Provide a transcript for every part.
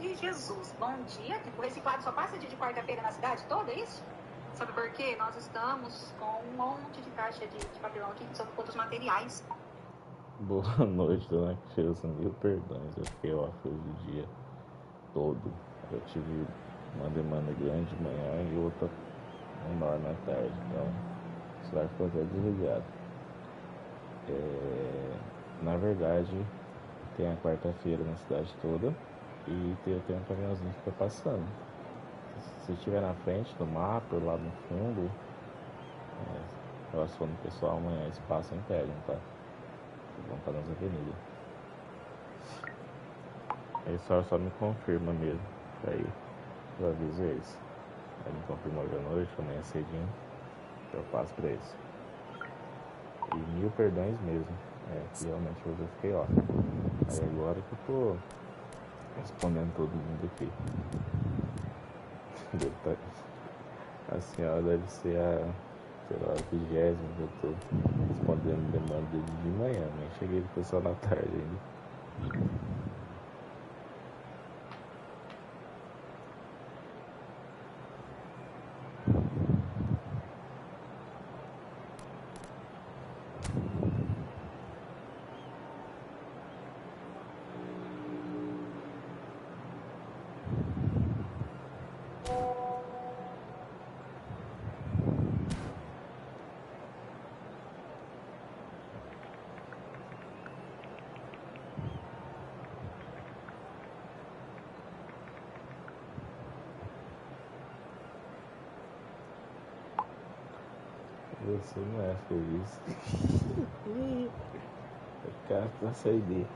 de Jesus. Bom dia. Esse quadro só passa de quarta-feira na cidade toda, é isso? Sabe por quê? Nós estamos com um monte de caixa de papelão aqui, que são outros materiais. Boa noite, dona Joelson. Mil perdões, eu fiquei off hoje o dia todo. Eu tive uma demanda grande de manhã e outra menor na tarde, então isso vai ficar até desligado. Na verdade, tem a quarta-feira na cidade toda e tem um caminhãozinho que fica passando. Se estiver na frente do mapa, lá no fundo, relaciona o pessoal, amanhã eles passam e pegam, tá? Vão estar nas avenidas. Aí só me confirma mesmo. Aí eu aviso eles. Aí me confirma hoje à noite, amanhã cedinho, eu passo pra eles. E mil perdões mesmo. Que realmente hoje eu fiquei off. Aí agora que eu tô respondendo todo mundo aqui. A senhora deve ser a, sei lá, 20ª que eu tô respondendo demanda de manhã, nem cheguei do pessoal na tarde ainda. Você não é feliz. O cara tá saindo.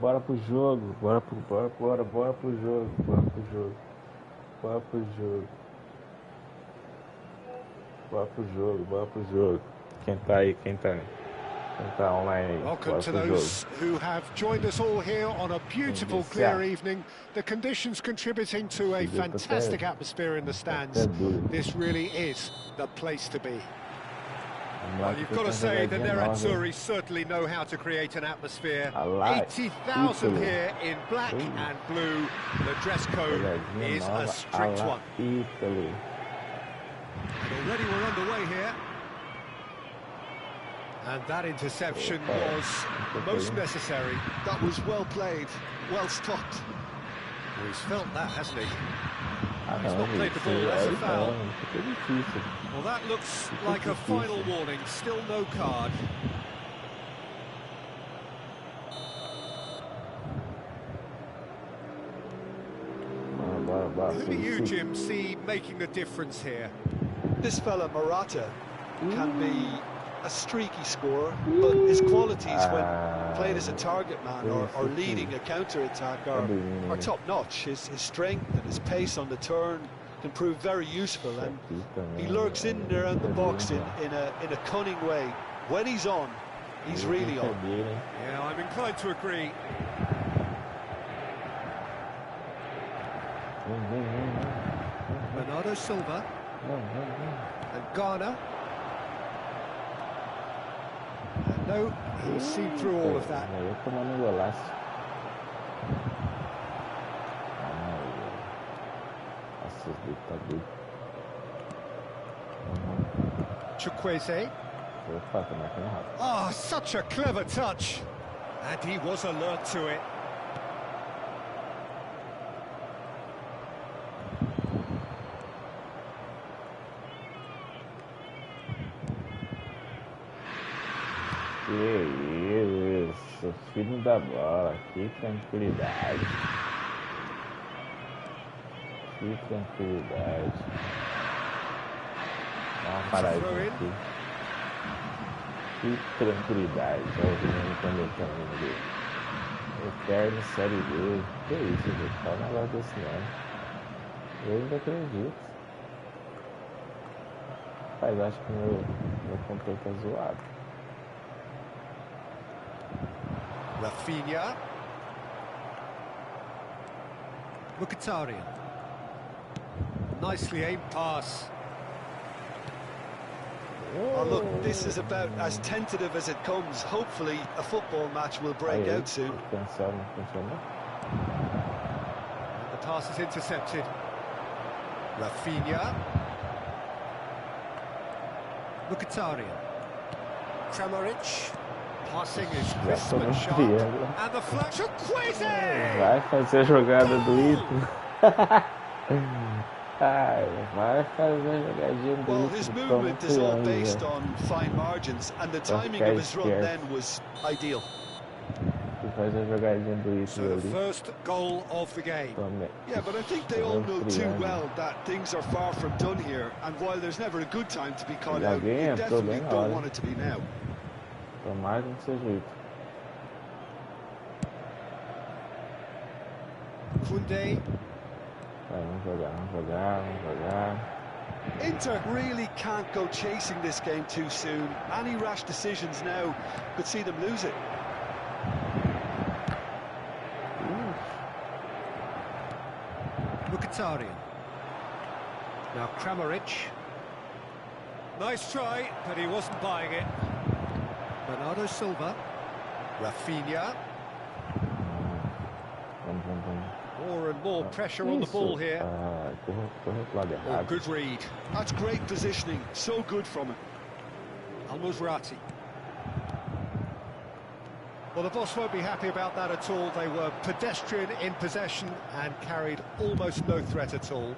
Bora pro jogo. Bora pro jogo. Bora pro jogo. Quem tá aí? Quem tá online aí? Welcome to those who have joined us all here on a beautiful, clear evening. The conditions contributing to a fantastic atmosphere in the stands. This really is the place to be. Well, you've got to say that their Azzurri certainly know how to create an atmosphere. 80,000 here in black and blue. The dress code is a strict one. And already we're underway here. And that interception was most necessary. That was well played, well stopped. Well, he's felt that, hasn't he? He's not played the ball, that's a foul. Well, that looks like a final warning, still no card. Who do you, Jim, see making the difference here? This fella, Morata, can be a streaky scorer, but his qualities when played as a target man or leading a counter-attack are top-notch. His strength and his pace on the turn can prove very useful, and he lurks in and around the box in a cunning way. When he's on, he's really on. Yeah, I'm inclined to agree. Bernardo Silva and Ghana. No, he's seen through all of that. Chukwueze. Oh, such a clever touch. And he was alert to it. Que isso, filho da bola, que tranquilidade. Que tranquilidade. Dá uma paradinha aqui. Que tranquilidade. Olha o menino comentando ali. Eterno Série B. Que isso, gente? Fala um negócio desse não. Eu ainda acredito. Mas acho que meu controle tá zoado. Rafinha. Mkhitaryan. Nicely aimed pass. Oh, look, this is about as tentative as it comes. Hopefully, a football match will break out soon. And the pass is intercepted. Rafinha. Mkhitaryan. Kramaric. Passing is crisp and sharp. And the flash. Chukwueze! Vai fazer a jogada do Ito. Vai fazer a jogadinha do Ito. Well, his movement is all based on fine margins, and the timing of his run then was ideal. Faz a jogadinha do Ito. So the first goal of the game. Yeah, but I think they all know too well that things are far from done here, and while there's never a good time to be caught out, you definitely don't want it to be now. Tomara que não seja Ito. Koundé. Vamos jogar. Inter really can't go chasing this game too soon. Any rash decisions now could see them lose it. Mkhitaryan. Now Kramaric. Nice try, but he wasn't buying it. Bernardo Silva. Rafinha. More and more pressure on the ball here. Oh, good read. That's great positioning. So good from him. Al-Musrati. Well, the boss won't be happy about that at all. They were pedestrian in possession and carried almost no threat at all.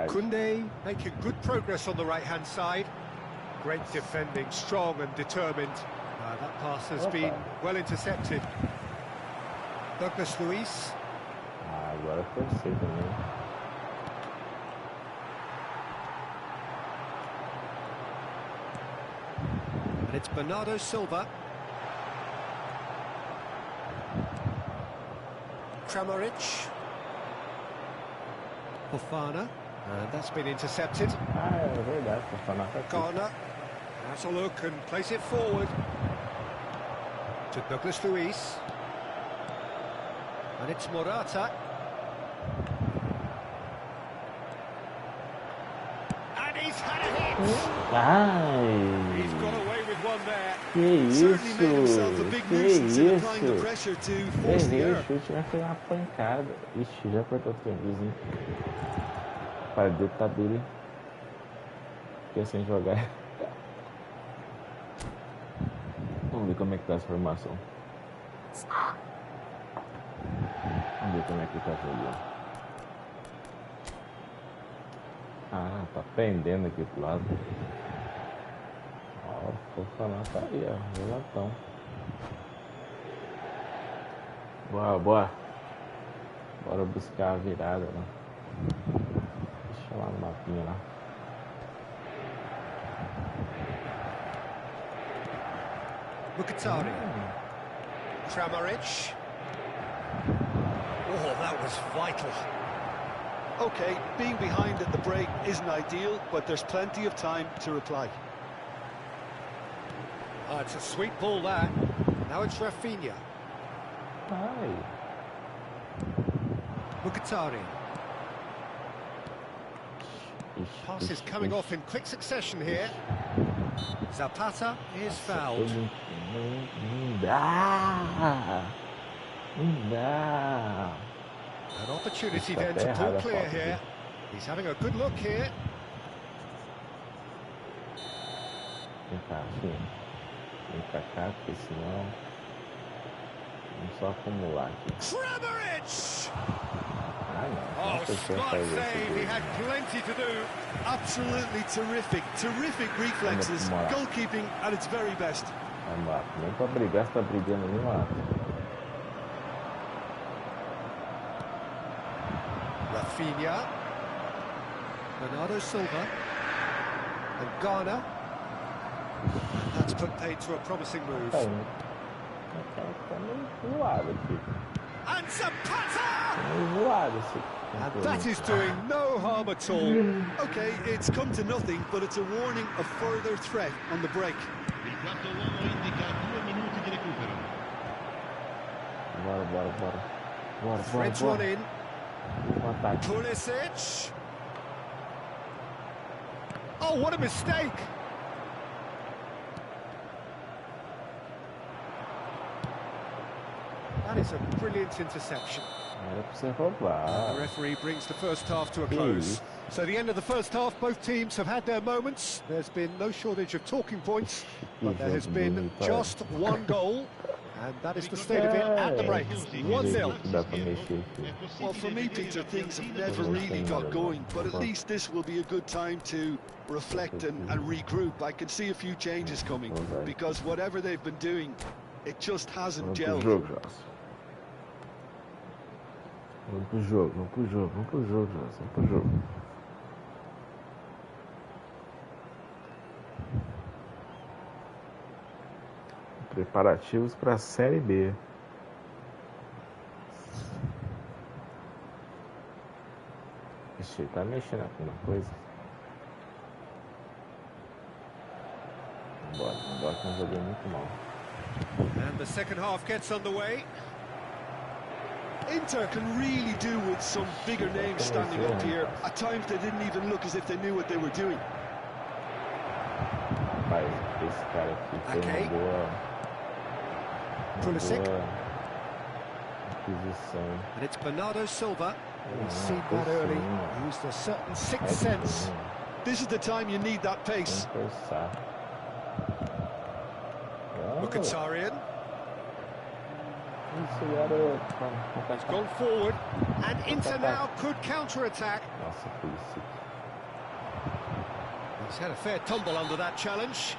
Koundé making good progress on the right-hand side. Great defending, strong and determined. That pass has been well intercepted. Douglas Luiz. Agora foi cedo também. And it's Bernardo Silva. Kramaric. Fofana. And that's been intercepted. É verdade, Fofana. Garner. Has a look and place it forward. To Douglas Luiz. And it's Morata. And he's had a hit. He's got away with one there. Certainly made himself a big nuisance in applying the pressure to force the error. O chute vai ser uma pancada. Ixi, já apertou o tempozinho. Para dentro tá dele. Fiquei sem jogar. Vamos ver como é que tá essa formação. Vamos ver como é que tá jogando. Ah, tá pendendo aqui pro lado. Ó, o Fofana tá aí, ó. Relatão. Boa. Bora buscar a virada lá. Deixa lá no mapinha lá. Mkhitaryan. Kramaric. Oh, that was vital. Okay, being behind at the break isn't ideal, but there's plenty of time to reply. Oh, it's a sweet ball there. Now it's Rafinha. Ai. Mkhitaryan. Pass is coming off in quick succession here. Zapata is fouled. Não dá. An opportunity then to pull clear here. He's having a good look here. Vem cá, filho. Vem pra cá, porque senão vamos só acumular aqui. Kramaric! Oh, smart save. He had plenty to do. Absolutely terrific. Terrific reflexes. Goalkeeping at its very best. Vamos lá. Nem pra brigar, você tá brigando ali, mano. Rafinha. Bernardo Silva. And Garner. That's put paid to a promising move. Tá meio voado aqui. And Zapata! Meio voado esse. And that is doing no harm at all. Okay, it's come to nothing, but it's a warning of further threat on the break. Il quarto uomo indica 2 minuti di recupero. Bora. Threads one in. Ataque. Pulisic. Oh, Oh, what a mistake! That is a brilliant interception. The referee brings the first half to a close. So the end of the first half, both teams have had their moments. There's been no shortage of talking points, but there has been just one goal. And that is the state of it at the break. 1-0. Well, for me, Peter, things have never really got going, but at least this will be a good time to reflect and regroup. I can see a few changes coming, because whatever they've been doing, it just hasn't gelled. Vamos pro jogo, Joelson. Preparativos para a Série B. Ixi, tá mexendo alguma coisa. Embora que não joguei muito mal. And the second half gets underway. Inter can really do with some bigger names standing up here. At times they didn't even look as if they knew what they were doing. Mas esse cara aqui tem uma boa aquisição. And it's Bernardo Silva. We've seen that early. Used a certain sixth sense. This is the time you need that pace. Mkhitaryan. He's gone forward, and Inter now could counter-attack. He's had a fair tumble under that challenge.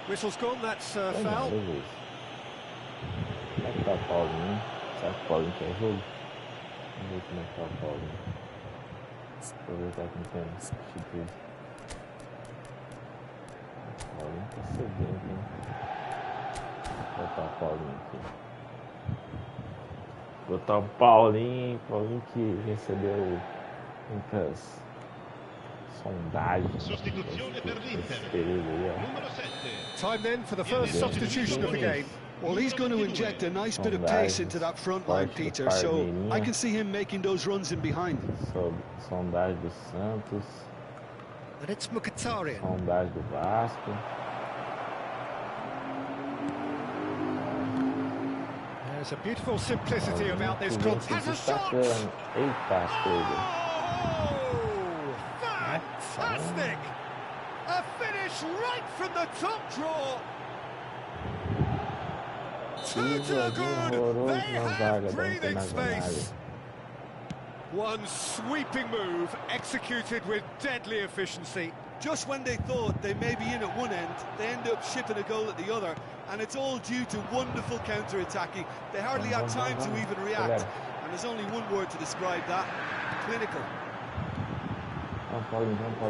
Whistle's gone, that's foul. Botar o Paulinho que recebeu muitas sondagens. Time then for the first substitution of the game. Well, he's going to inject a nice bit of pace into that front line, Peter, so I can see him making those runs in behind. Sondagem do Santos. And it's Mkhitaryan. Sondagem do Vasco. There's a beautiful simplicity about this goal. Has a shot! Oh, fantastic! A finish right from the top draw. 2-2 good. They have breathing space. One sweeping move executed with deadly efficiency. Just when they thought they may be in at one end, they end up shipping a goal at the other, and it's all due to wonderful counter-attacking. They hardly had time to even react, and there's only one word to describe that: clinical.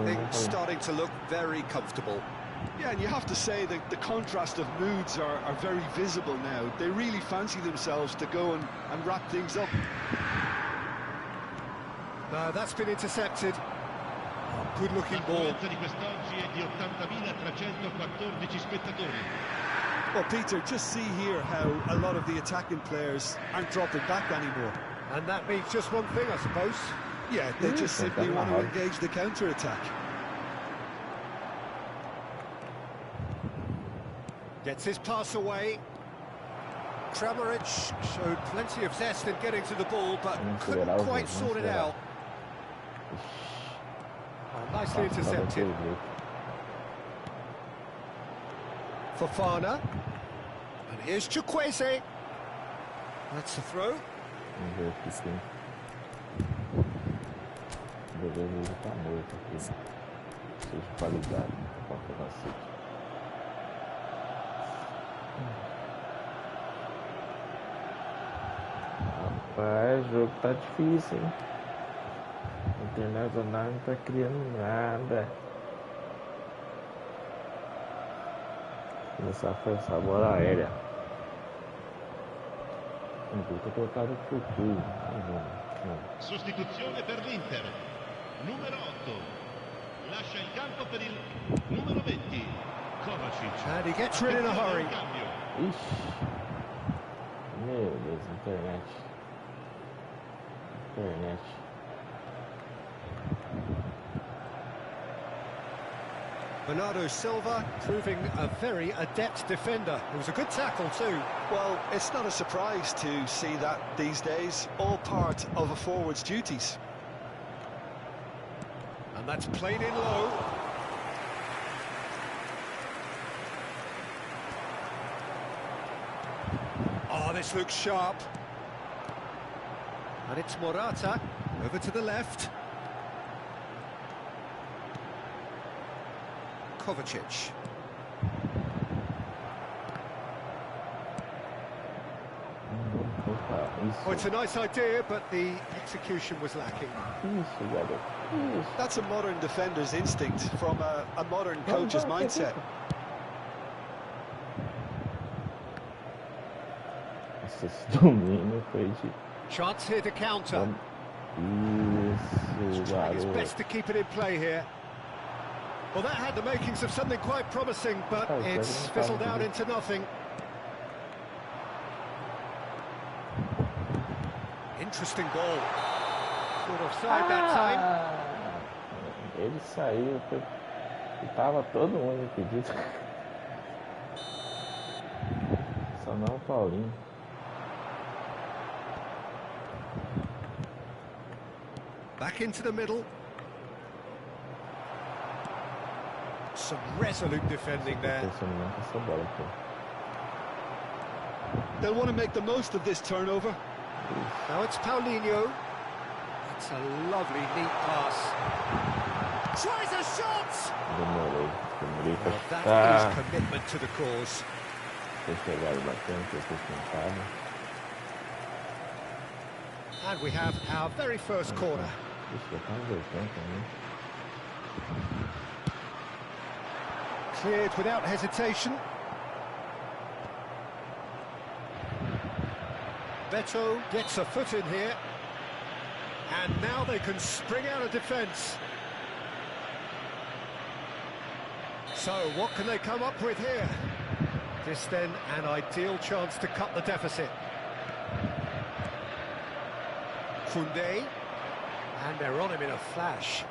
Things starting to look very comfortable. Yeah, and you have to say that the contrast of moods are very visible now. They really fancy themselves to go and wrap things up. No, that's been intercepted. Good looking ball. Well, Peter, just see here how a lot of the attacking players aren't dropping back anymore. And that means just one thing, I suppose. Yeah, they just simply want to engage the counter-attack. Gets his pass away. Kramaric showed plenty of zest in getting to the ball, but couldn't quite sort it out. Nicely intercepted. Fofana. And here's Chukwueze. That's the throw. Rapaz, o jogo tá difícil, hein? O Internacional não tá criando nada. Começar a forçar a bola aérea. Tem que colocar o futuro. Sostituzione per l'Inter. Numero 8. Lascia il campo per il numero 20. Kovacic. And he gets rid in a hurry. Ixi. Meu Deus, internet. Bernardo Silva proving a very adept defender. It was a good tackle too. Well, it's not a surprise to see that these days, all part of a forward's duties. And that's played in low. Oh, this looks sharp. And it's Morata, over to the left. Kovacic. Oh, it's a nice idea, but the execution was lacking. That's a modern defender's instinct from a modern coach's mindset. Chance here to counter. He's trying his best to keep it in play here. Well, that had the makings of something quite promising, but it's fizzled out into nothing. Interesting ball. Good offside that time. Ele saiu, e tava todo mundo impedido. Só não o Paulinho. Back into the middle. Some resolute defending there. They'll want to make the most of this turnover. Now it's Paulinho. That's a lovely, neat pass. Tries a shot! Well, that is commitment to the cause. And we have our very first corner. Cleared without hesitation. Beto gets a foot in here. And now they can spring out of defence. So, what can they come up with here? This then, an ideal chance to cut the deficit. Koundé. And they're on him in a flash.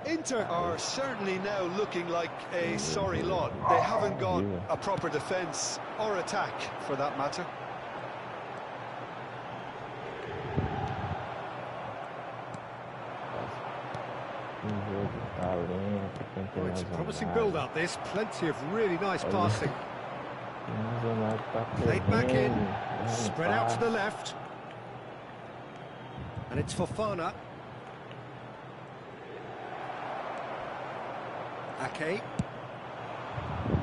Inter are certainly now looking like a sorry lot. They haven't got a proper defence or attack, for that matter. Oh, it's a promising build-up, this. Plenty of really nice passing. Played back in, spread out to the left. And it's Fofana. Ake.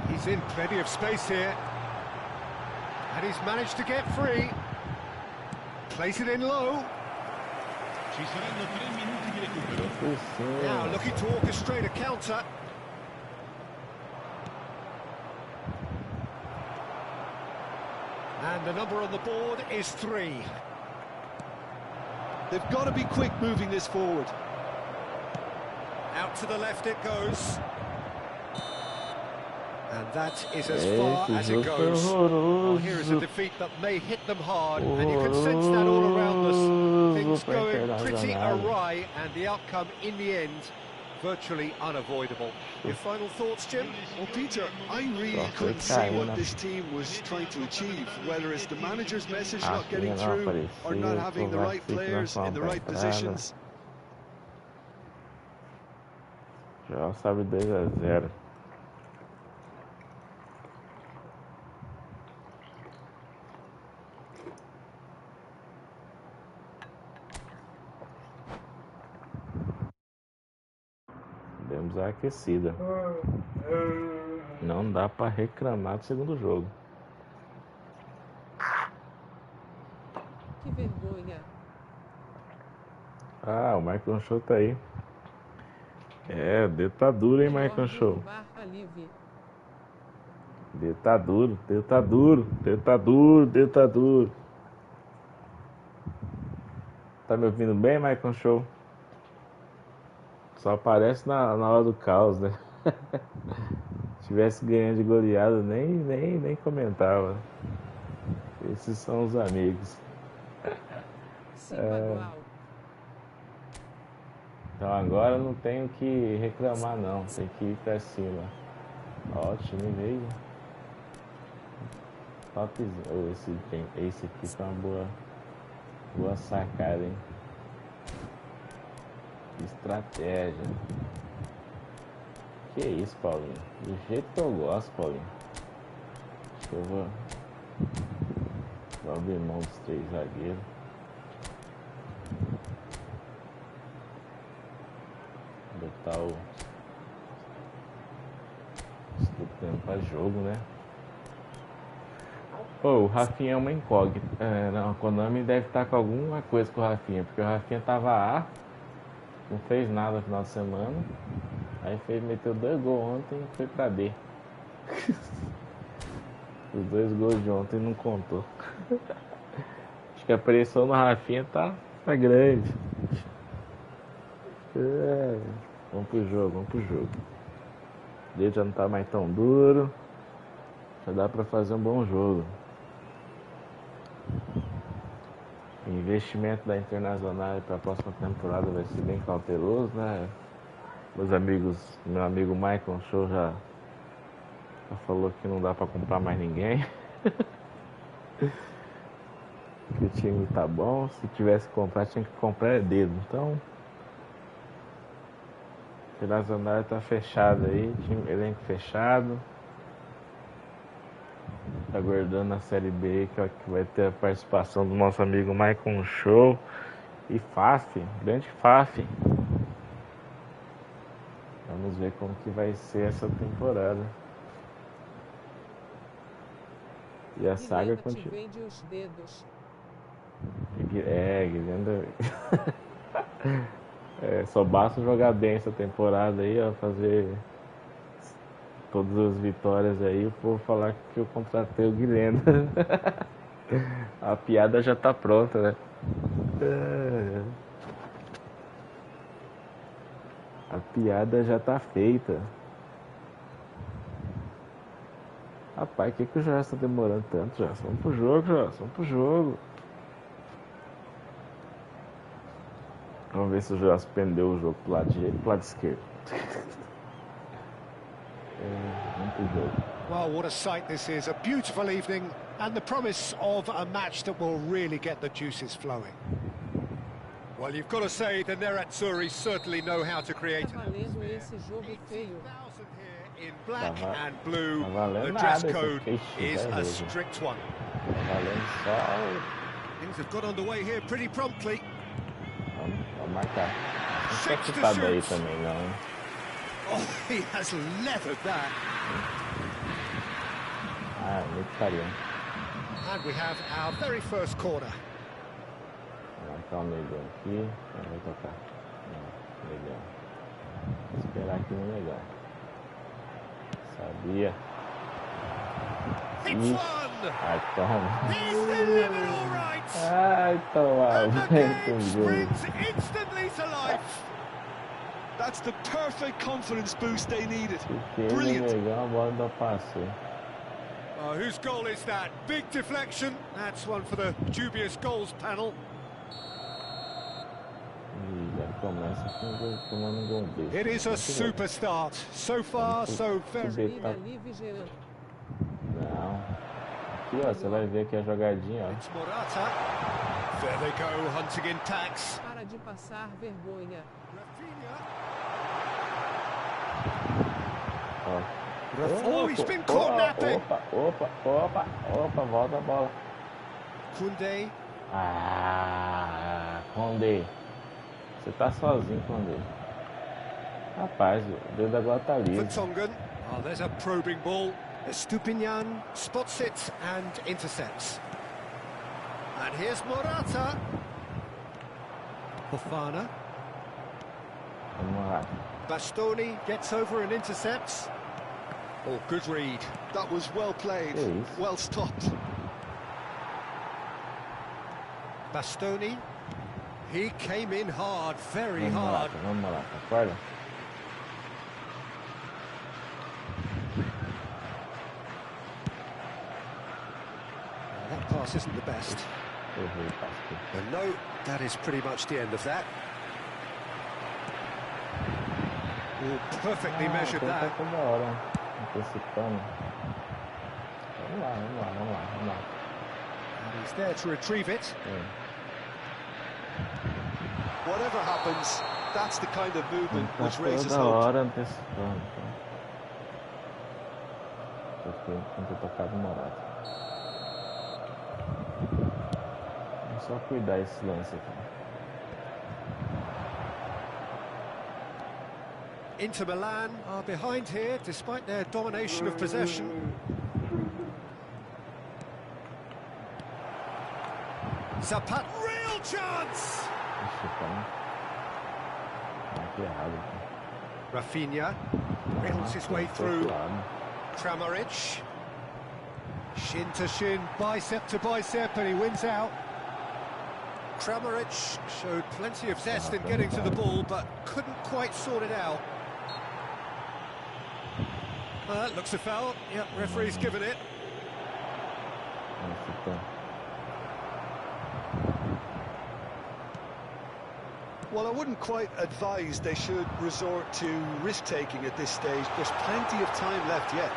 He's in plenty of space here. And he's managed to get free. Plays it in low. Now looking to orchestrate a counter. And the number on the board is 3. They've got to be quick moving this forward. Out to the left it goes. And that is as far as it goes. Well, here is a defeat that may hit them hard, and you can sense that all around us. Things going pretty awry, and the outcome in the end, virtually unavoidable. Your final thoughts, Jim? Well, Peter, I really couldn't see what this team was trying to achieve, whether it's the manager's message not getting through, or not having the right players in the right positions. Já sabe 2-0. Demos a aquecida. Não dá para reclamar do segundo jogo. Que vergonha. Ah, o Michael Show tá aí. É, o dedo tá duro, hein, Michael Show? Dedo tá duro, dedo tá duro, dedo tá duro, dedo tá duro. Tá me ouvindo bem, Michael Show? Só aparece na hora do caos, né? Se tivesse ganhando de goleada, nem comentava. Esses são os amigos. Então agora não tenho que reclamar não, tem que ir pra cima. Ó, o time veio. Topzinho. Esse aqui foi uma boa sacada, hein? Estratégia. Que isso, Paulinho? Do jeito que eu gosto, Paulinho. Acho que eu vou abrir mão dos 3 zagueiros. Botar o tempo pra jogo, né? O Rafinha é uma incógnita. Não, a Konami deve estar com alguma coisa com o Rafinha, porque o Rafinha tava A, não fez nada no final de semana, aí meteu 2 gols ontem e foi pra D. Os 2 gols de ontem não contou. Acho que a pressão no Rafinha tá grande. Vamos pro jogo. O dedo já não tá mais tão duro. Já dá pra fazer um bom jogo. O investimento da Internacional para a próxima temporada vai ser bem cauteloso, né? Meu amigo Michael Show já falou que não dá para comprar mais ninguém. Que o time tá bom, se tivesse que comprar, tinha que comprar dedo. Então, o Internacional tá fechado aí, elenco fechado. Tá aguardando a Série B, que vai ter a participação do nosso amigo Michael Show e Faf, grande Faf. Vamos ver como que vai ser essa temporada. E a saga continua. Guilherme. Só basta jogar bem essa temporada aí, ó, fazer todas as vitórias aí, o povo falar que eu contratei o Guilherme. A piada já tá pronta, né? A piada já tá feita. Rapaz, que o Joelson tá demorando tanto, Joelson? Vamos pro jogo, Joelson. Vamos pro jogo. Vamos ver se o Joelson prendeu o jogo pro lado direito e pro lado esquerdo. Well, what a sight this is. A beautiful evening and the promise of a match that will really get the juices flowing. Well, you've got to say the Nerazzurri certainly know how to create an atmosphere. 80,000 here in black and blue. The dress code is a strict one. Things have got underway here pretty promptly. Vamos marcar. Não tá chutado aí também, não, hein? Oh, he has leathered that. Muito carinho. And we have our very first corner. Vou marcar o negão aqui. Não vai tocar. Não, legal. Vou esperar aqui no legal. Sabia. Ai, toma. He's delivered all right. Ai, toma. And the game springs instantly to life. That's the perfect confidence boost they needed. Brilliant. Legal, a bola ainda passou. Whose goal is that? Big deflection. That's one for the dubious goals panel. It is a super start. So far, so very. Não. Aqui, ó, você vai ver aqui a jogadinha, ó. It's Morata. There they go, hunting in tacks. Para de passar vergonha. Oh, he's been caught napping. Opa, volta a bola. Koundé. Koundé. Você tá sozinho, Koundé. Rapaz, o dedo agora tá livre. Vertonghen. Oh, there's a probing ball. Estupinian spots it and intercepts. And here's Morata. Fofana. Bastoni gets over and intercepts. Oh, good read. That was well played, well stopped. Bastoni. He came in hard, very hard. Vamos lá, acorda. That pass isn't the best. And no, that is pretty much the end of that. Perfectly measured that. Toda hora antecipando. Vamos lá. And he's there to retrieve it. Whatever happens, that's the kind of movement which raises Toda hope. hora antecipando. Tem que tocar no Morata. É só cuidar esse lance aqui. Inter Milan are behind here, despite their domination of possession. Zapat, real chance! Rafinha wriggles his way through. Kramaric. Shin to shin, bicep to bicep, and he wins out. Kramaric showed plenty of zest in getting to the ball, but couldn't quite sort it out. Looks a foul. Yep, referee's given it. Well, I wouldn't quite advise they should resort to risk-taking at this stage. There's plenty of time left yet.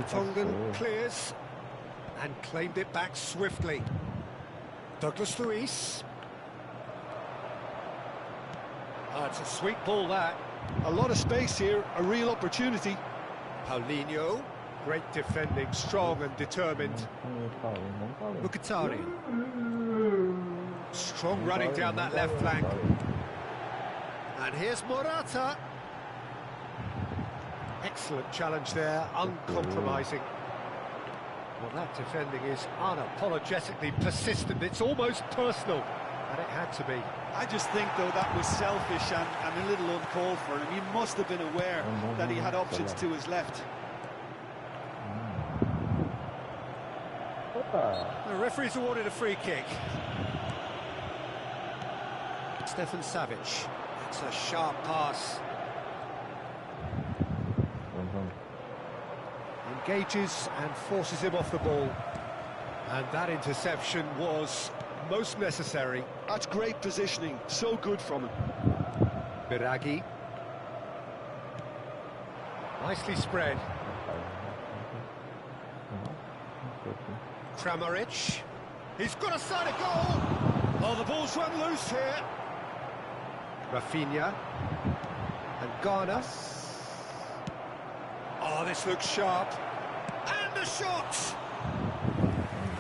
Tongan clears and claimed it back swiftly. Douglas Luiz. It's a sweet ball, that. A lot of space here, a real opportunity. Paulinho, great defending, strong and determined. Mkhitaryan. Strong running down that left flank. And here's Morata. Excellent challenge there, uncompromising. Well, that defending is unapologetically persistent. It's almost personal, and it had to be. I just think, though, that was selfish and a little uncalled for him. He must have been aware that he had options to his left. The referee's awarded a free kick. Stefan Savic. It's a sharp pass. Engages and forces him off the ball. And that interception was most necessary. That's great positioning, so good from him. Biraghi. Nicely spread. Kramaric. He's got a side of goal. Oh, the ball's run loose here. Rafinha. And Ghana. Oh, this looks sharp. And the shot!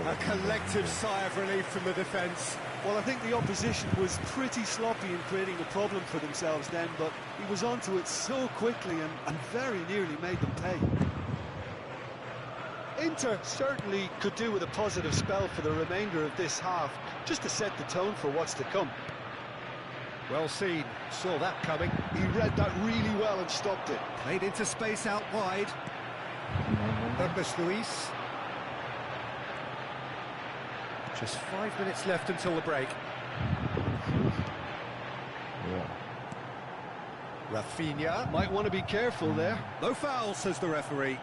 A collective sigh of relief from the defence. Well, I think the opposition was pretty sloppy in creating a problem for themselves then, but he was onto it so quickly and very nearly made them pay. Inter certainly could do with a positive spell for the remainder of this half, just to set the tone for what's to come. Well seen, saw that coming. He read that really well and stopped it. Played into space out wide. Douglas Luiz. Just 5 minutes left until the break. Rafinha. Might want to be careful there. No foul, says the referee.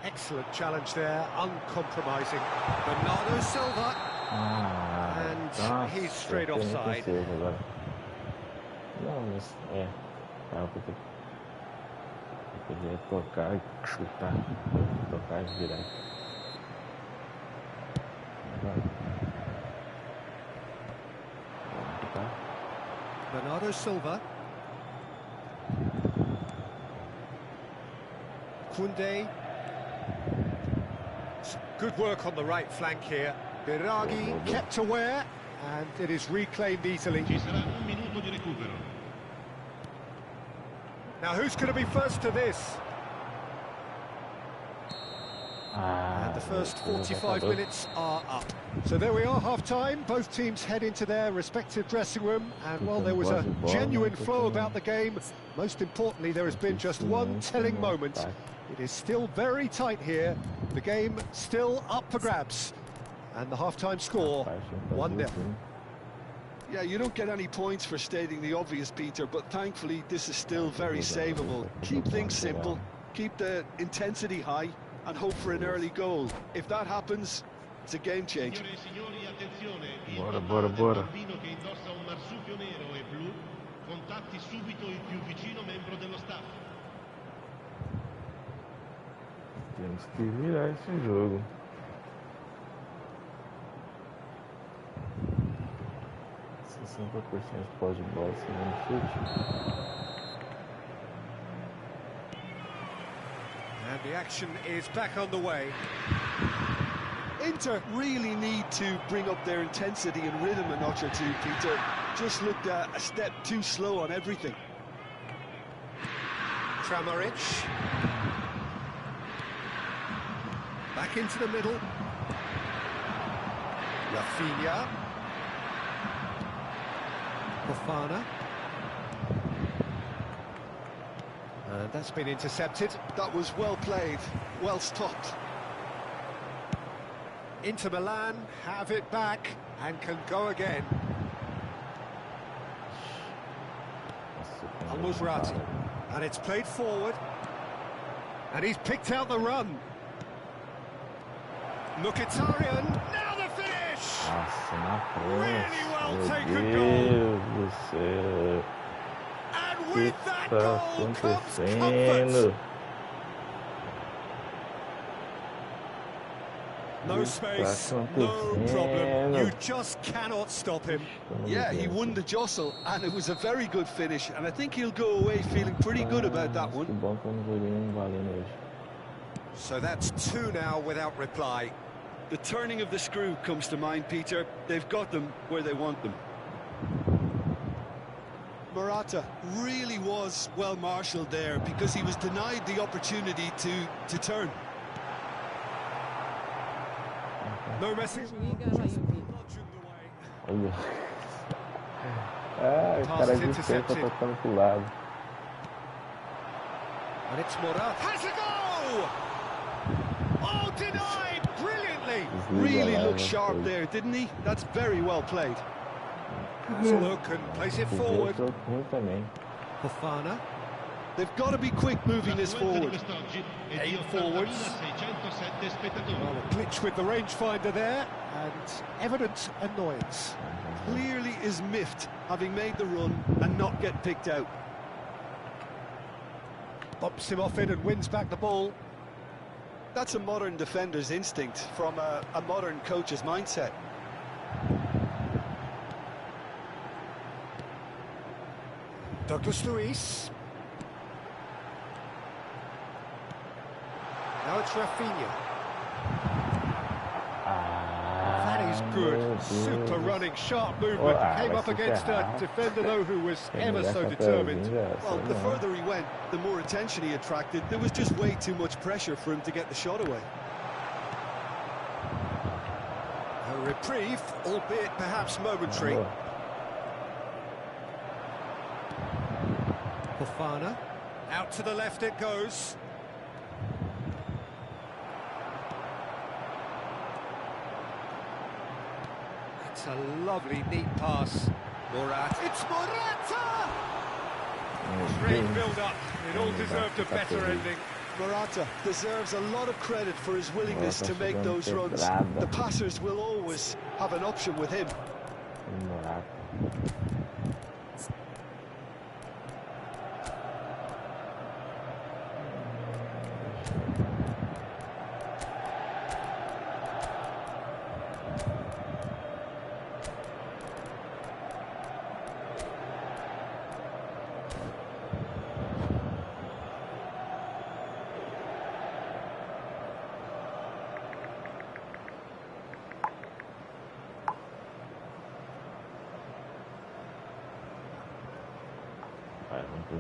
Excellent challenge there, uncompromising. Bernardo Silva. And he's straight offside. Não, mas porque eu podia tocar e chutar, tocar e virar. Bernardo Silva. Koundé. Good work on the right flank here. Biraghi kept aware, and it is reclaimed easily. Ci sarà un minuto di recupero. Now who's going to be first to this? And the first 45 minutes are up. So there we are, half-time. Both teams head into their respective dressing room. And while there was a genuine flow about the game, most importantly, there has been just one telling moment. It is still very tight here. The game still up for grabs. And the half-time score, 1-0. Yeah, you don't get any points for stating the obvious, Peter, but thankfully this is still very savable. Keep things simple, keep the intensity high, and hope for an early goal. If that happens, it's a game changer. Signore e signori, attenzione, il bambino che indossa un marsupio nero e blu Contatti subito il più vicino membro dello staff. Temos que virar esse jogo. %de pós de bola, segundo chute. And the action is back on the way. Inter really need to bring up their intensity and rhythm a notch or two, Peter. Just looked a step too slow on everything. Kramaric. Back into the middle. Rafinha. Fofana. And that's been intercepted. That was well played, well stopped. Inter Milan have it back and can go again. Al-Musrati. And it's played forward. And he's picked out the run. Mkhitaryan, now the finish! Nossa, na frente. Really well taken Meu goal. Deus do céu. And O que with that está goal comes comfort. acontecendo? No space, no problem. You just cannot stop him. Yeah, he won the jostle, and it was a very good finish, and I think he'll go away feeling pretty good about that one. Que bom que eu não joguei valendo hoje. So that's two now without reply. The turning of the screw comes to mind, Peter. They've got them where they want them. Morata really was well marshalled there because he was denied the opportunity to turn. No messing. Liga na Juve. Olha. Ah, o cara de pé tá tocando pro lado. And it's Morata. Has a go! Oh, denied brilliantly. Really looked sharp there, didn't he? That's very well played. Has a look and plays it forward. Fofana. They've got to be quick moving this forward. Aim forwards. Well, a glitch with the rangefinder there, and evident annoyance. Clearly is miffed, having made the run and not get picked out. Bumps him off it and wins back the ball. That's a modern defender's instinct from a modern coach's mindset. Douglas Luiz. Now it's Rafinha. That is good. Super running, sharp movement. Came up against a defender, though, who was ever so determined. Well, the further he went, the more attention he attracted. There was just way too much pressure for him to get the shot away. A reprieve, albeit perhaps momentary. Fofana. Out to the left it goes. It's a lovely, neat pass. Morata. It's Morata! Great build-up. It all deserved a better ending. Morata deserves a lot of credit for his willingness to make those runs. The passers will always have an option with him.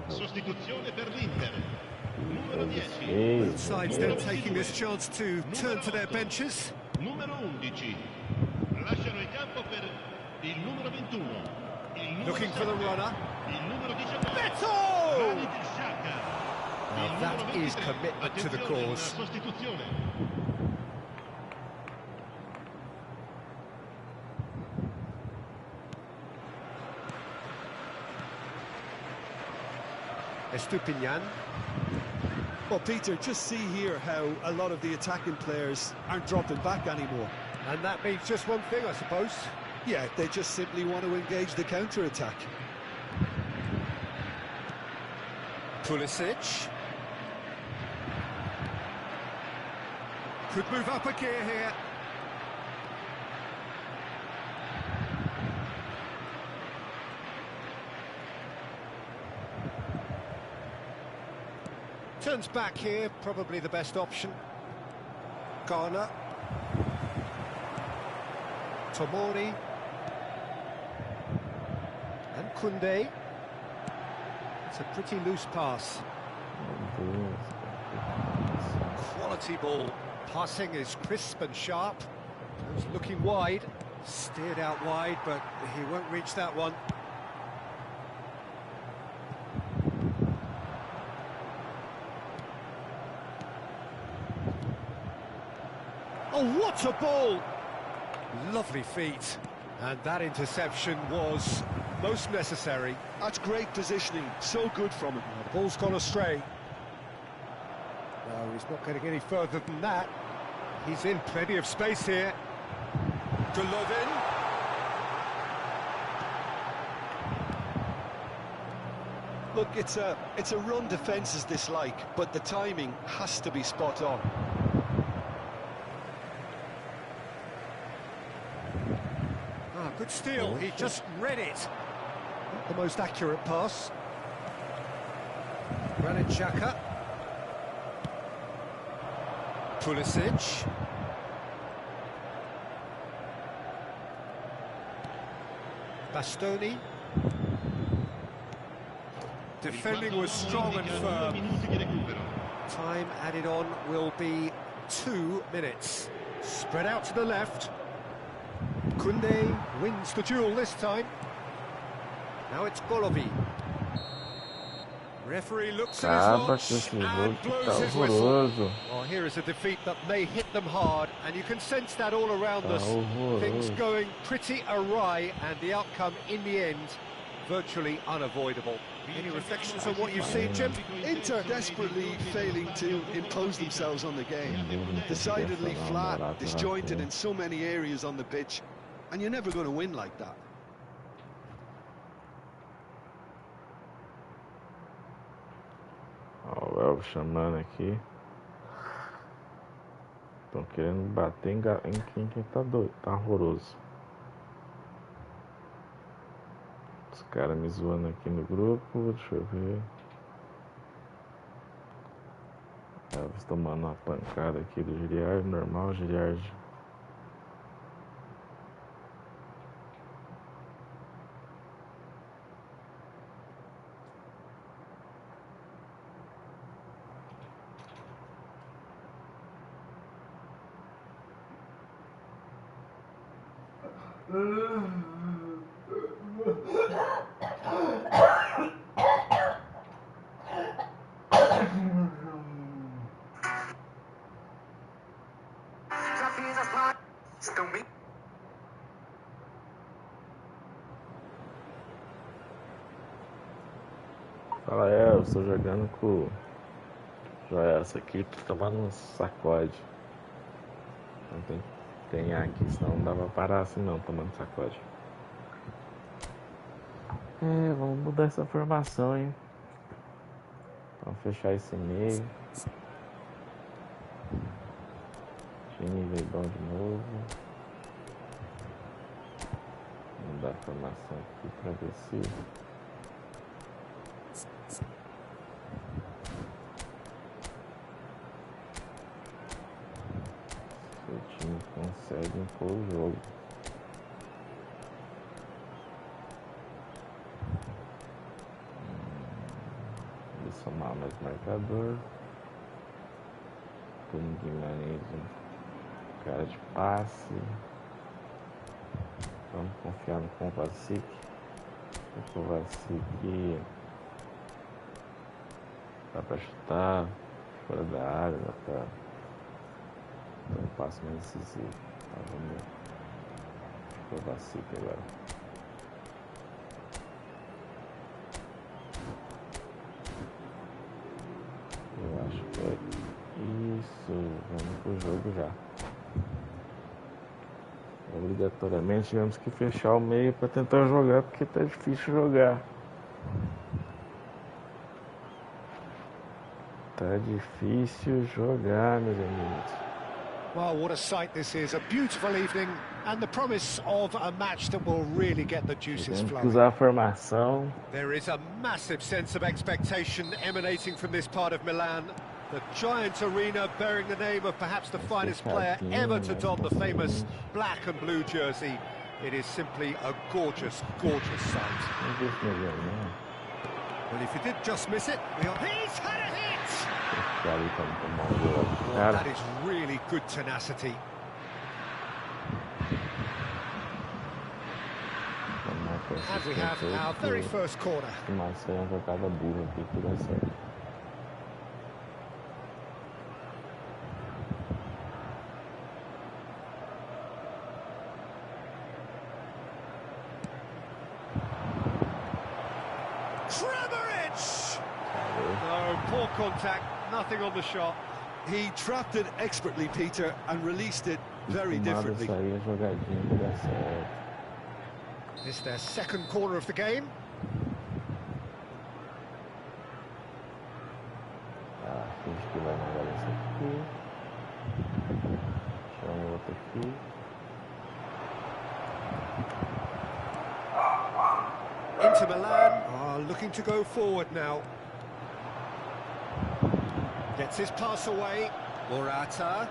Sostituzione per l'Inter. Numero 10. Both sides then taking this chance to turn to their benches. Numero 11. Lasciano il campo per il numero 21. Il numero Looking for the runner. Il numero 19. Beto! Now that is commitment to the cause. Sostituzione. Estupinian. Well, Peter, just see here how a lot of the attacking players aren't dropping back anymore. And that means just one thing, I suppose. Yeah, they just simply want to engage the counter-attack. Pulisic. Could move up a gear here. Turns back here, probably the best option. Garner. Tomori. And Koundé. It's a pretty loose pass. Quality ball. Passing is crisp and sharp. He's looking wide. Steered out wide, but he won't reach that one. Oh, what a ball! Lovely feet. And that interception was most necessary. That's great positioning, so good from him. The ball's gone astray. No, he's not getting any further than that. He's in plenty of space here. Golovin. Look, it's a run defences dislike, but the timing has to be spot on. Good steal, he just read it. Not the most accurate pass. Granit Xhaka. Pulisic. Bastoni. Defending was strong and firm. Time added on will be 2 minutes. Spread out to the left. Koundé wins the duel this time. Now it's Golovin. Referee looks at his watch and blows his whistle. Well, here is a defeat that may hit them hard, and you can sense that all around us. Things going pretty awry, and the outcome in the end virtually unavoidable. Any reflections on what you've seen, Jim? Inter desperately failing to impose themselves on the game. Decidedly flat, disjointed in so many areas on the pitch, and you're never going to win like that. Ó, o Elvio chamando aqui. Estão querendo bater em quem tá doido, tá horroroso. Os caras me zoando aqui no grupo, deixa eu ver. Elvis tomando uma pancada aqui do Giliard, normal, Giliard. Fala, eu estou jogando com o Joelson aqui, tomando um sacode. Não tem aqui, senão não dá pra parar assim não, tomando sacode. Vamos mudar essa formação, hein? Vamos fechar esse meio. Time veio bom de novo. Vamos mudar a formação aqui pra ver se... o time consegue impor o jogo. Vou somar mais marcador. Bruno Guimarães, um cara de passe. Vamos confiar no Kovacic. O Kovacic dá pra chutar fora da área, dá pra dar um passo mais decisivo. Tá, vamos ver. Kovacic agora. Eu acho que é isso. Vamos pro jogo já. Obrigatoriamente tivemos que fechar o meio para tentar jogar, porque tá difícil jogar. Tá difícil jogar, meus amigos. Well, what a sight this is. A beautiful evening and the promise of a match that will really get the juices Temos que flowing. usar a formação. There is a massive sense of expectation emanating from this part of Milan. The giant arena bearing the name of perhaps the finest player ever to don the famous black and blue jersey. It is simply a gorgeous, gorgeous sight. Well, if he did just miss it, he's had a hit! Oh, that is really good tenacity. And we have our very first corner. No, poor contact, nothing on the shot. He trapped it expertly, Peter, and released it very differently. It's their second corner of the game. Inter Milan are looking to go forward now. Gets his pass away. Morata.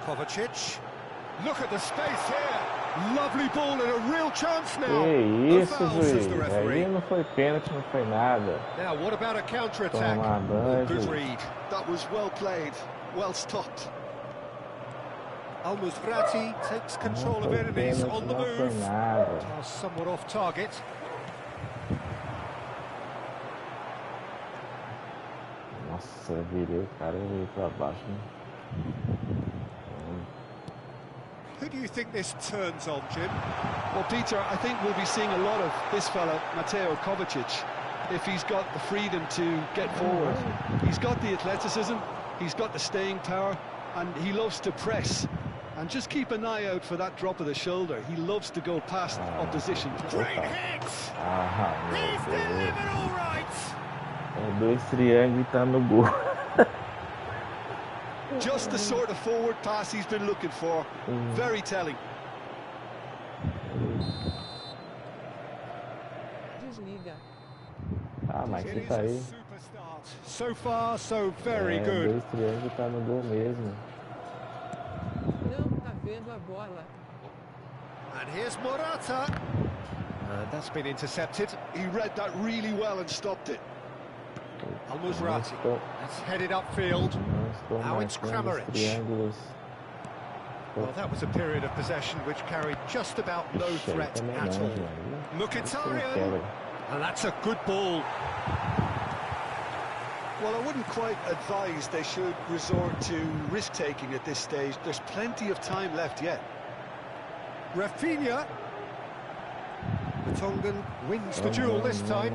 Kovacic. Look at the space here. Lovely ball and a real chance now. Que isso, juiz. Aí não foi pênalti, não foi nada. Now, what about a counter-attack? Good read. That was well played, well stopped. Al-Musrati takes control of it and he's on the move. Somewhat off target. Nossa, virei o cara e veio pra baixo, né? Who do you think this turns on, Jim? Well, Peter, I think we'll be seeing a lot of this fella, Mateo Kovacic, if he's got the freedom to get forward. He's got the athleticism, he's got the staying power, and he loves to press. And just keep an eye out for that drop of the shoulder. He loves to go past opposition. Great hit! He's delivered all right! Dois triângulos e tá no gol. Just the sort of forward pass he's been looking for. Very telling. Desliga. Mas que tá aí. So far, so very good. Dois triângulos tá no gol mesmo. Não tá vendo a bola. And here's Morata. That's been intercepted. He read that really well and stopped it. Al-Musrati. It's headed upfield. Now it's Kramaric. Well, that was a period of possession which carried just about no threat at all. Mkhitaryan. And that's a good ball. Well, I wouldn't quite advise they should resort to risk-taking at this stage. There's plenty of time left yet. Rafinha. Tongan wins the duel this time.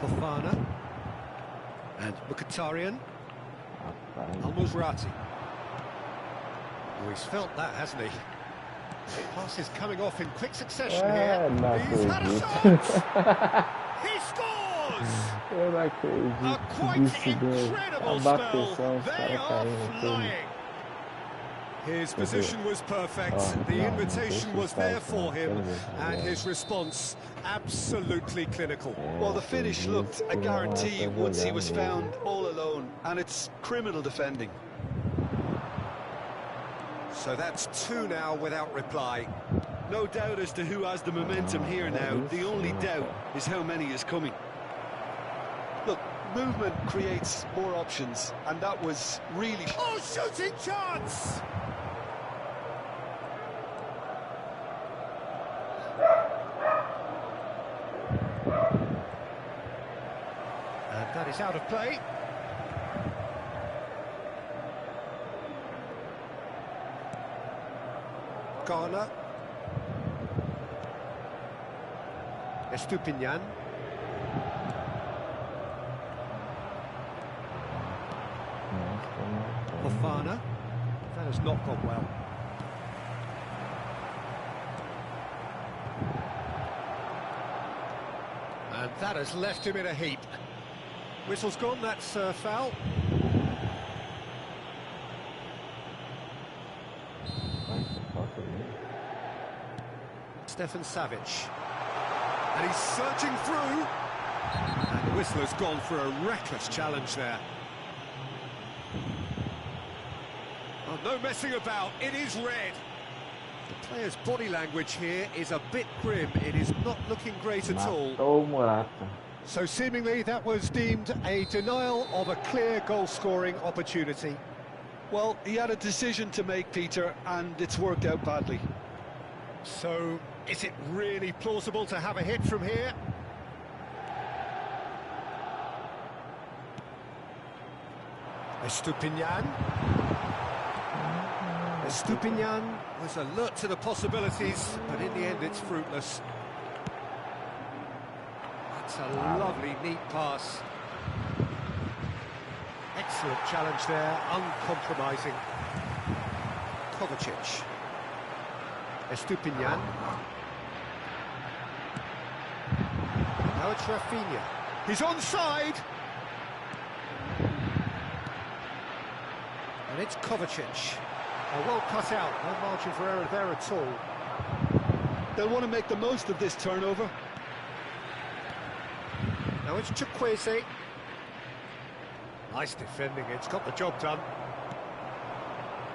Fofana. And Mkhitaryan. Al-Musrati. Oh, he's felt that, hasn't he? Pass is coming off in quick succession here. He's had a shot! He scores! A quite incredible spell. They are flying. His position was perfect, the invitation was there for him, and his response absolutely clinical. Well, the finish looked a guarantee once he was found all alone, and it's criminal defending. So that's two now without reply. No doubt as to who has the momentum here now. The only doubt is how many is coming. Look, movement creates more options, and that was really... Oh, shooting chance! And that is out of play. Corner. Estupinian. Fofana. That has not gone well. That has left him in a heap. Whistle's gone, that's foul. Stefan Savic. And he's surging through. And the whistle has gone for a reckless challenge there. Oh, no messing about, it is red. The player's body language here is a bit grim. It is not looking great at all. So seemingly that was deemed a denial of a clear goal-scoring opportunity. Well, he had a decision to make, Peter, and it's worked out badly. So, is it really plausible to have a hit from here? Estupinian. Estupinian was alert to the possibilities, but in the end it's fruitless. That's a lovely, neat pass. Excellent challenge there, uncompromising. Kovacic. Estupinian. Now it's Rafinha. He's onside! And it's Kovacic. Well cut out, no margin for error there at all. They'll want to make the most of this turnover. Now it's Chukwueze. Nice defending, it's got the job done.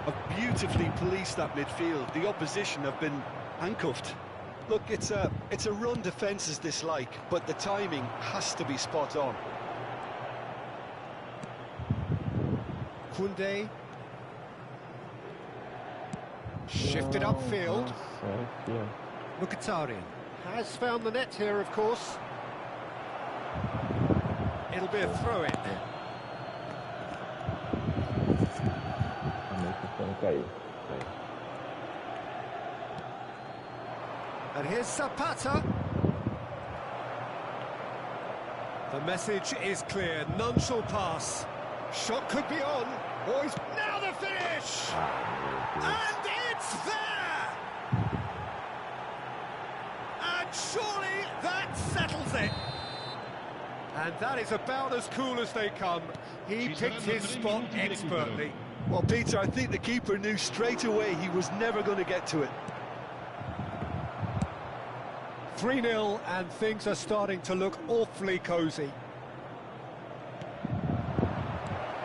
Have beautifully policed that midfield. The opposition have been handcuffed. Look, it's a run defence's dislike, but the timing has to be spot on. Koundé. Shifted upfield. Mkhitaryan has found the net here, of course. It'll be a throw-in. And here's Zapata. The message is clear, none shall pass. Shot could be on. Oh, he's now the finish! And it's there! And surely that settles it. And that is about as cool as they come. He picked his spot expertly. Well, Peter, I think the keeper knew straight away he was never going to get to it. 3-0, and things are starting to look awfully cosy.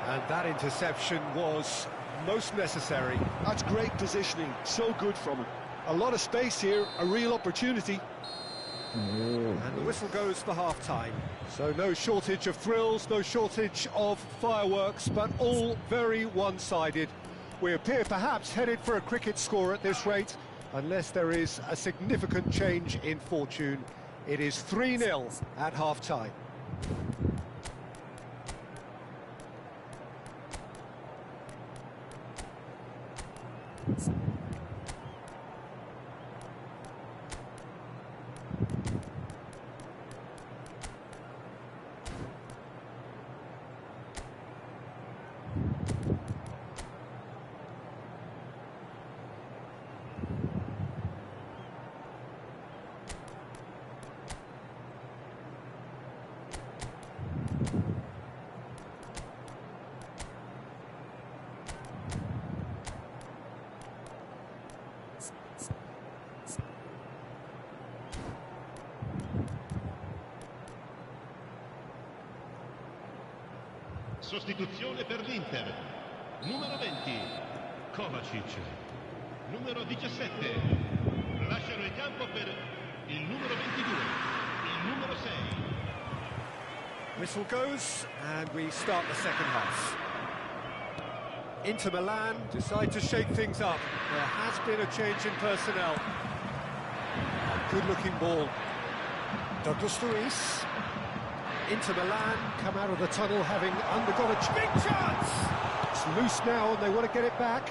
And that interception was most necessary. That's great positioning, so good from him. A lot of space here, a real opportunity. And the whistle goes for half-time. So no shortage of thrills, no shortage of fireworks, but all very one-sided. We appear perhaps headed for a cricket score at this rate, unless there is a significant change in fortune. It is 3-0 at half-time. Sostituzione per l'Inter. Numero 20, Kovacic. Numero 17, lasciano il campo per il numero 22, il numero 6. Whistle goes, and we start the second half. Inter Milan decide to shake things up. There has been a change in personnel. Good-looking ball. Douglas Luiz. Inter Milan come out of the tunnel having undergone a big chance! It's loose now and they want to get it back.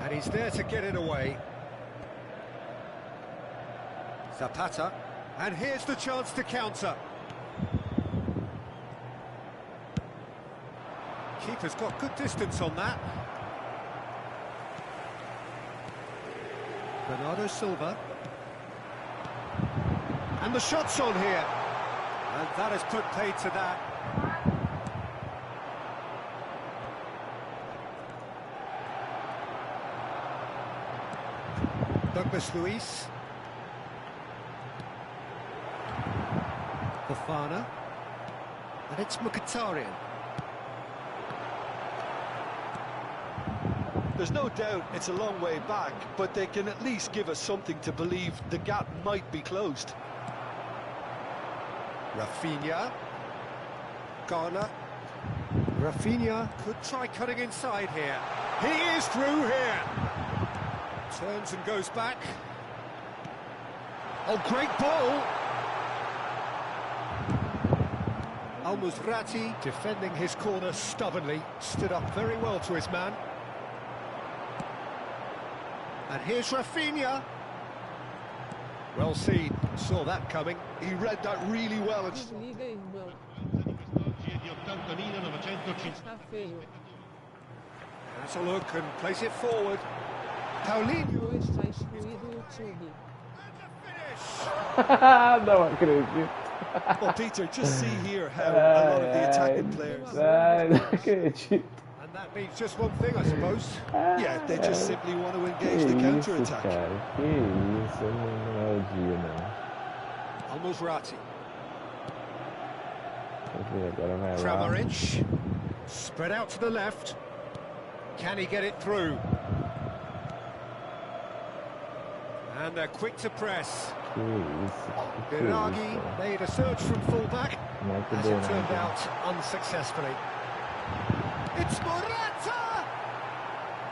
And he's there to get it away. Zapata. And here's the chance to counter. Keeper's got good distance on that. Bernardo Silva. And the shot's on here. And that has put paid to that. Douglas Luiz. Fofana. And it's Mkhitaryan. There's no doubt it's a long way back, but they can at least give us something to believe the gap might be closed. Rafinha. Garner. Rafinha could try cutting inside here. He is through here. Turns and goes back. Oh, great ball. Al-Musrati defending his corner stubbornly. Stood up very well to his man. And here's Rafinha. Well seen, saw that coming. He read that really well. Desliga, irmão. Está feio. Has a look and plays it forward. Paulinho. Está excluído o YouTube. Não acredito. Well, Peter, just see here how a lot of the attacking players... Não acredito. And that means just one thing, I suppose. Yeah, they just simply want to engage the counter-attack. Que isso, não é o dia, não. Al-Musrati. Agora vai lá. Kramaric. Spread out to the left. Can he get it through? And they're quick to press. Biragi made a surge from fullback, as it turned out unsuccessfully. It's Morata!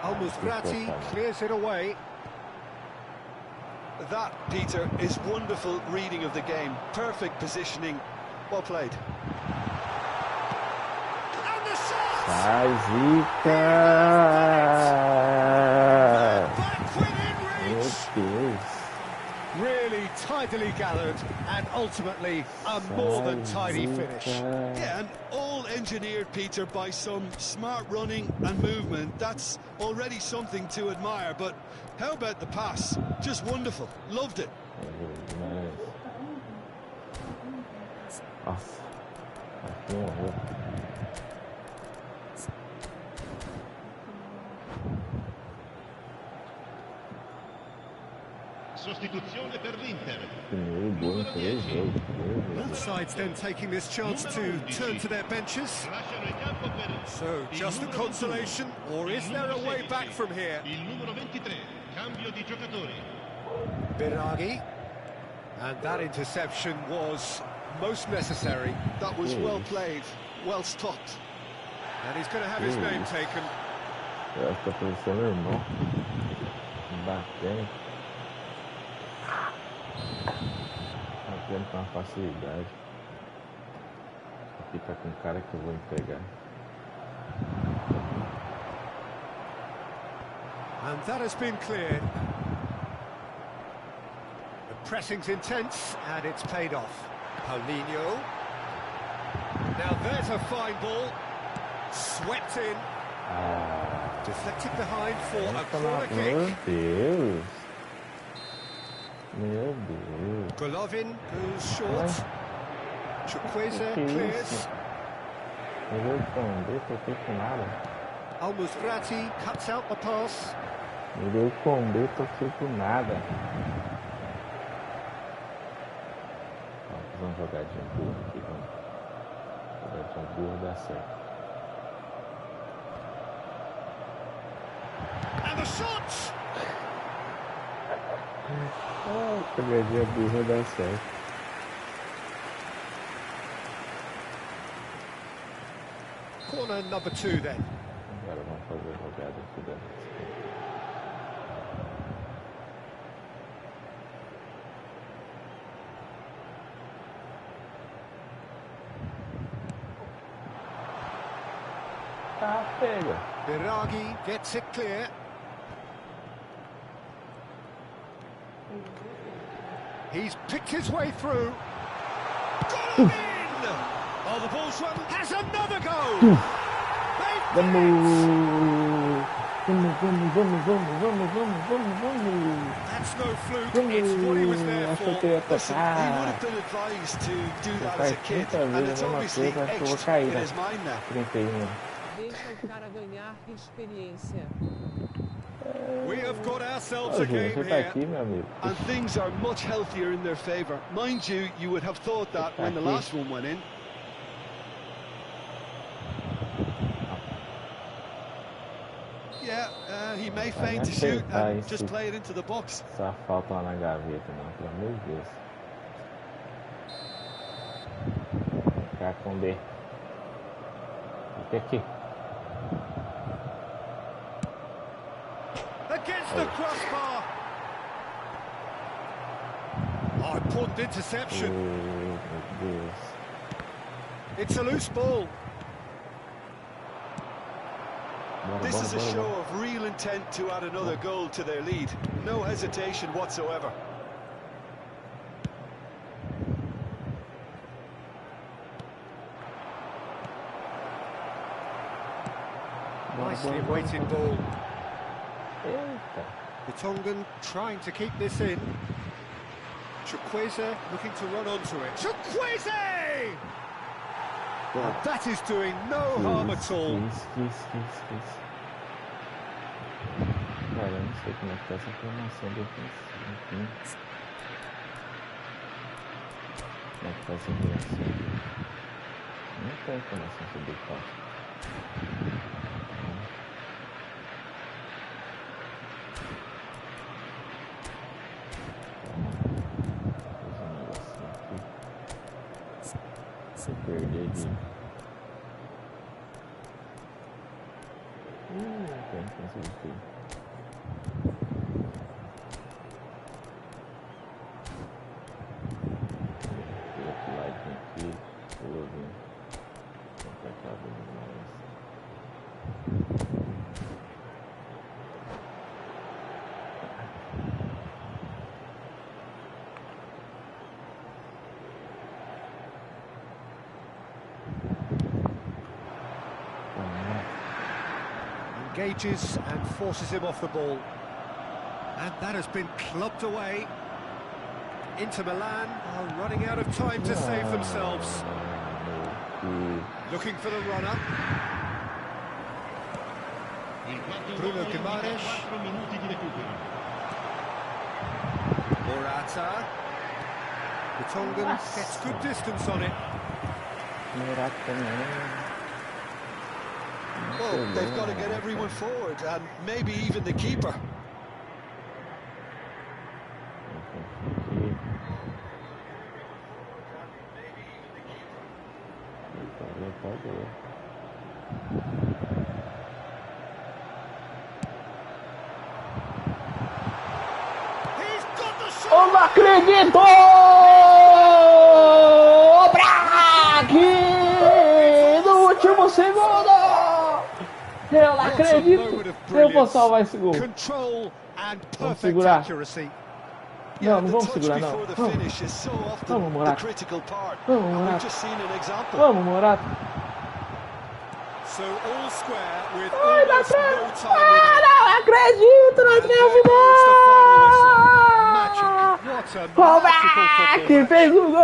Al-Musrati clears it away. That, Peter, is wonderful reading of the game. Perfect positioning. Well played. And the shot! Sai, Zica! Back within reach! Meu Deus. Really tidily gathered and ultimately a more than tidy finish. Yeah, and all engineered, Peter, by some smart running and movement. That's already something to admire, but how about the pass? Just wonderful. Loved it. Nossa. Aqui morreu. Sostituzione per l'Inter. Both sides then taking this chance to turn to their benches. So, just a consolation, or is there a way back from here? Il numero 23, cambio di giocatori. Biragi. And that interception was most necessary. That was well played, well stopped. And he's going to have his name taken. Essa posição, meu irmão. Batendo. Batendo com uma facilidade. Fica com cara que eu vou entregar. And that has been cleared. The pressing's intense, and it's paid off. Paulinho. Now there's a fine ball. Swept in. Deflected behind for a corner kick. Meu Deus. Meu Deus. Golovin goes short. Chukwueze clears. Meu Deus, eu tô com nada. Al-Musrati cuts out the pass. Meu Deus, eu tô com nada. Vamos fazer uma jogadinha burra aqui, vamos. Jogadinha burra dá certo. And the shot! Jogadinha burra dá certo. Corner number 2 then. Agora vamos fazer a jogada aqui dentro. Tá, pega. Biragi gets it clear. He's picked his way through. Got him in! Oh, the ball's run. Has another go! Vamos! That's no fluke, it's what he was there for. Listen, he would have been advised to do that as a kid, and it's obviously etched in his mind now. Deixa o cara ganhar experiência. We have got ourselves a game here, and things are much healthier in their favour. Mind you, you would have thought that when the last one went in. Yeah, he may feign to shoot and just play it into the box. Essa falta lá na gaveta, não, pelo amor de Deus. Ficar com B. Aqui. against the crossbar. Oh, important interception. It's a loose ball. This is a show of real intent to add another goal to their lead. No hesitation whatsoever. Nicely weighted ball. Vertonghen trying to keep this in. Chukwueze looking to run onto it. Chukwueze! And that is doing no harm at all. Cara, eu não sei como é que tá essa formação defensiva aqui. Como é que tá essa formação? Não tem informação sobre o Clássico. Se perder de... tem conseguido tudo. Vou pular aqui, pulou bem. Vou pra cá, Engages and forces him off the ball. And that has been clubbed away. Inter Milan are running out of time to save themselves. Looking for the runner. Bruno Guimaraes. Morata. Vertonghen gets good distance on it. Well, they've got to get everyone forward, and maybe even the keeper. He's got the shot! Eu não acredito! Braque! No último segundo! Eu não acredito! Eu vou salvar esse gol. Vamos segurar. Não, não vamos segurar, não. Vamos, Morata. Vamos, Morata. Vamos, Morata. Ai, dá pra... não acredito! Nós ganhamos gol! Palmeiras fez o gol!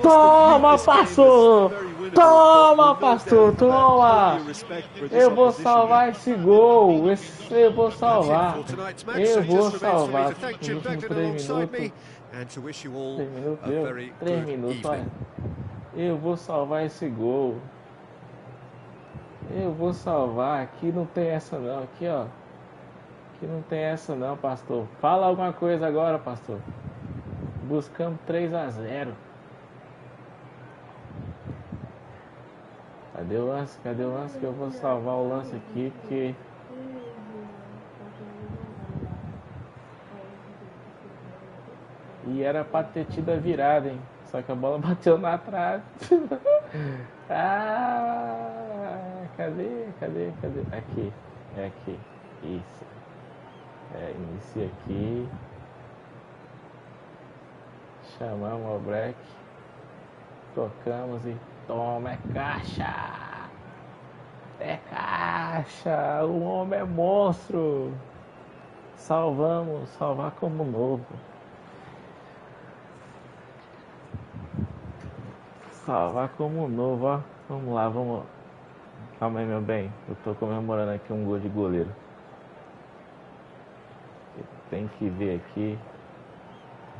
Toma, pastor! Toma, pastor! Toma! Eu vou salvar esse gol! Eu vou salvar! Eu vou salvar! Nos últimos 3 minutos. 3 minutos, olha. Eu vou salvar esse gol. Eu vou salvar. Aqui não tem essa não. Aqui, ó. Aqui não tem essa não, pastor. Fala alguma coisa agora, pastor. Buscamos 3-0. Cadê o lance? Cadê o lance? Que eu vou salvar o lance aqui, porque... E era pra ter tido a virada, hein? Só que a bola bateu na trave. Cadê? Aqui. É aqui. Isso. Inicia aqui. Chamamos o break. Tocamos e toma, caixa! É caixa, o homem é monstro. Salvar como novo. Salvar como novo, ó. Vamos lá, vamos. Calma aí, meu bem. Eu tô comemorando aqui um gol de goleiro. Tem que ver aqui.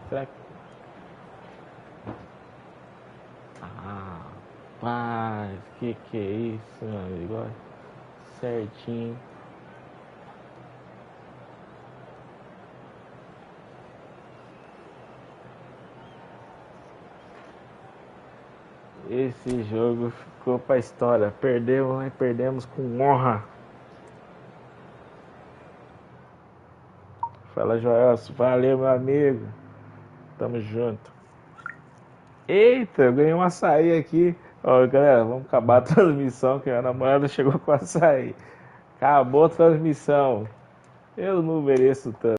Será que... Rapaz, que é isso, meu amigo? Olha, certinho. Esse jogo ficou pra história. Perdemos, mas perdemos com honra. Fala, Joelson. Valeu, meu amigo. Tamo junto. Eita, eu ganhei um açaí aqui. Ó, galera, vamos acabar a transmissão, que minha namorada chegou com açaí. Acabou a transmissão. Eu não mereço tanto.